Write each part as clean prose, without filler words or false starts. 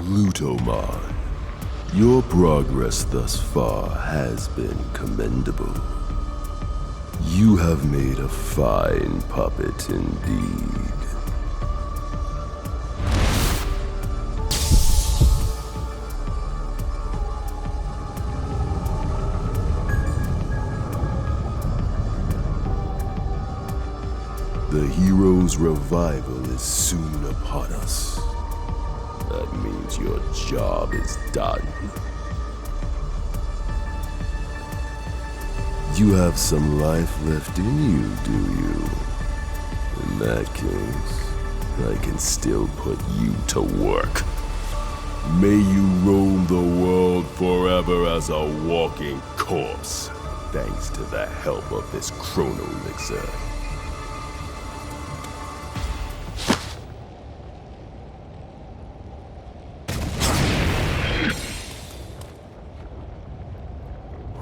Plutomon, your progress thus far has been commendable. You have made a fine puppet indeed. The hero's revival is soon upon us. That means your job is done. You have some life left in you, do you? In that case, I can still put you to work. May you roam the world forever as a walking corpse, thanks to the help of this chrono elixir.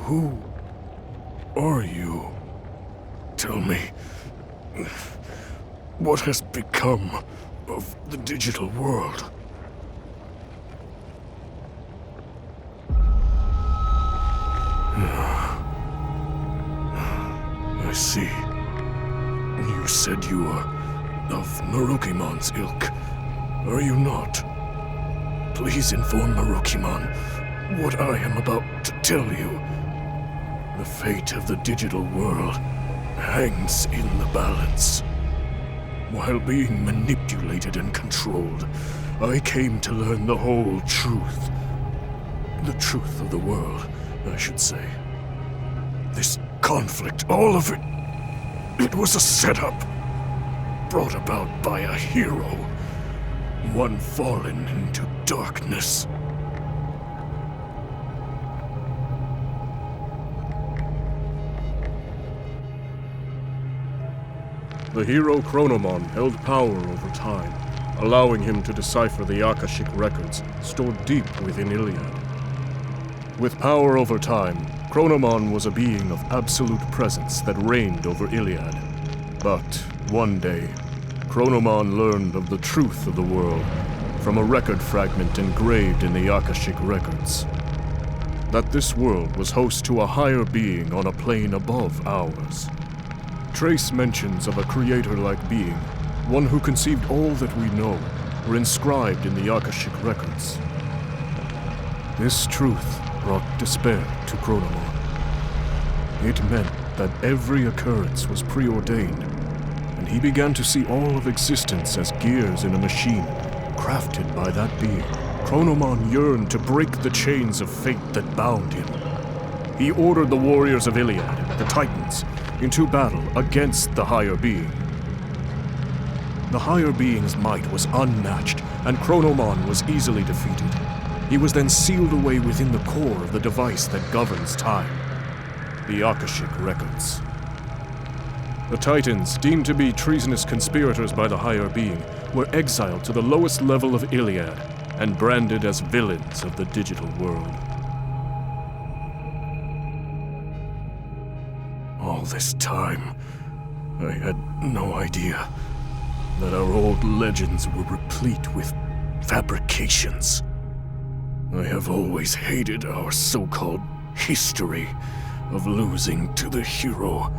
Who are you? Tell me, what has become of the digital world? I see. You said you are of Marukimon's ilk, are you not? Please inform Marukimon what I am about to tell you. The fate of the digital world hangs in the balance. While being manipulated and controlled, I came to learn the whole truth. The truth of the world, I should say. This conflict, all of it, it was a setup. Brought about by a hero. One fallen into darkness. The hero Chronomon held power over time, allowing him to decipher the Akashic records stored deep within Iliad. With power over time, Chronomon was a being of absolute presence that reigned over Iliad. But one day, Chronomon learned of the truth of the world from a record fragment engraved in the Akashic records. That this world was host to a higher being on a plane above ours. Trace mentions of a creator-like being, one who conceived all that we know, were inscribed in the Akashic records. This truth brought despair to Chronomon. It meant that every occurrence was preordained, and he began to see all of existence as gears in a machine, crafted by that being. Chronomon yearned to break the chains of fate that bound him. He ordered the warriors of Iliad, the Titans, into battle against the higher being. The higher being's might was unmatched, and Chronomon was easily defeated. He was then sealed away within the core of the device that governs time, the Akashic records. The Titans, deemed to be treasonous conspirators by the higher being, were exiled to the lowest level of Iliad and branded as villains of the digital world. All this time, I had no idea that our old legends were replete with fabrications. I have always hated our so-called history of losing to the hero.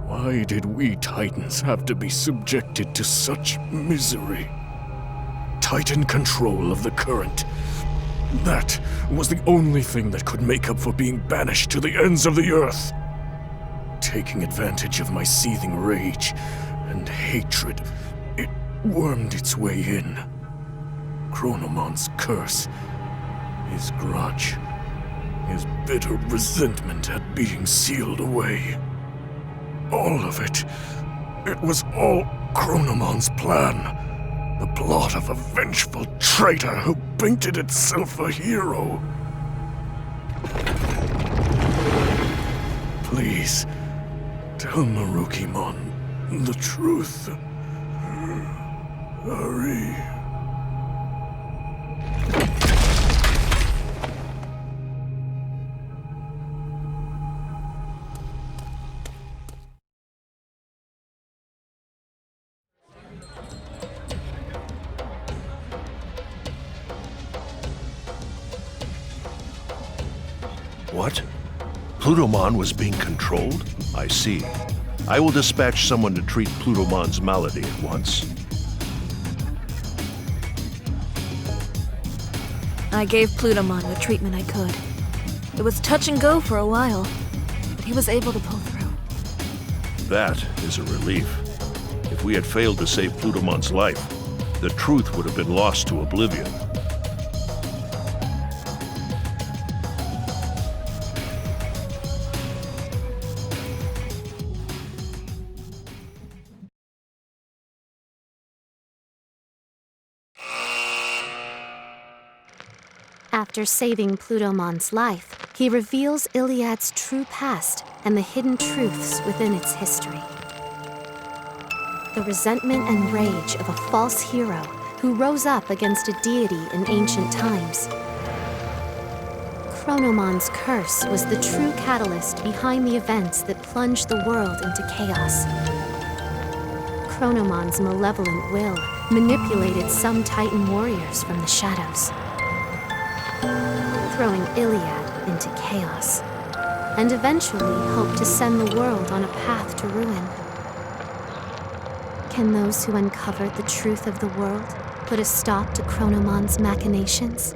Why did we Titans have to be subjected to such misery? Titan control of the current. That was the only thing that could make up for being banished to the ends of the earth. Taking advantage of my seething rage and hatred, it wormed its way in. Chronomon's curse, his grudge, his bitter resentment at being sealed away. All of it. It was all Chronomon's plan. The plot of a vengeful traitor who painted itself a hero. Please, tell Marukimon the truth. Hurry. What? Plutomon was being controlled? I see. I will dispatch someone to treat Plutomon's malady at once. I gave Plutomon the treatment I could. It was touch and go for a while, but he was able to pull through. That is a relief. If we had failed to save Plutomon's life, the truth would have been lost to oblivion. After saving Plutomon's life, he reveals Iliad's true past and the hidden truths within its history. The resentment and rage of a false hero who rose up against a deity in ancient times. Chronomon's curse was the true catalyst behind the events that plunged the world into chaos. Chronomon's malevolent will manipulated some Titan warriors from the shadows, throwing Iliad into chaos, and eventually hoped to send the world on a path to ruin. Can those who uncovered the truth of the world put a stop to Chronomon's machinations?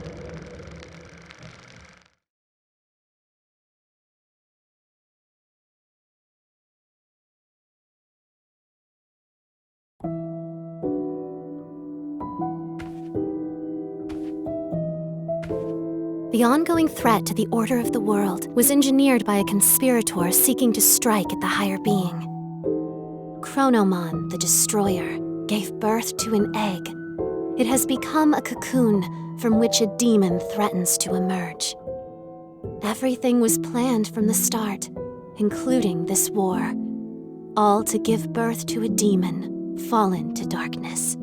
The ongoing threat to the order of the world was engineered by a conspirator seeking to strike at the higher being. Chronomon, the Destroyer, gave birth to an egg. It has become a cocoon from which a demon threatens to emerge. Everything was planned from the start, including this war, all to give birth to a demon fallen to darkness.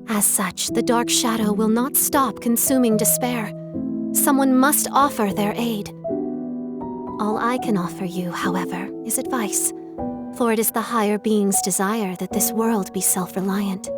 As such, the Dark Shadow will not stop consuming despair. Someone must offer their aid. All I can offer you, however, is advice, for it is the higher being's desire that this world be self-reliant.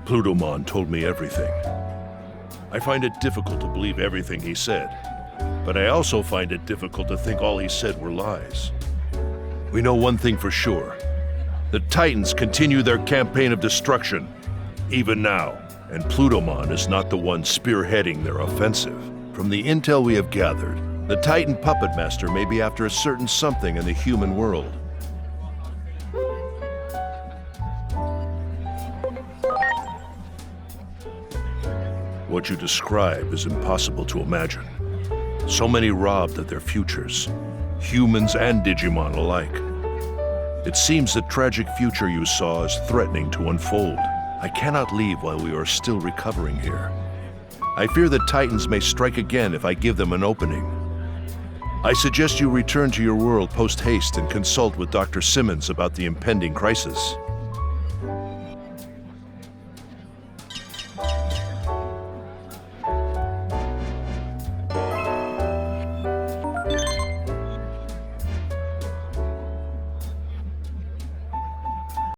Plutomon told me everything. I find it difficult to believe everything he said, but I also find it difficult to think all he said were lies. We know one thing for sure. The Titans continue their campaign of destruction, even now, and Plutomon is not the one spearheading their offensive. From the intel we have gathered, the Titan Puppet Master may be after a certain something in the human world. What you describe is impossible to imagine. So many robbed of their futures, humans and Digimon alike. It seems the tragic future you saw is threatening to unfold. I cannot leave while we are still recovering here. I fear the Titans may strike again if I give them an opening. I suggest you return to your world post-haste and consult with Dr. Simmons about the impending crisis.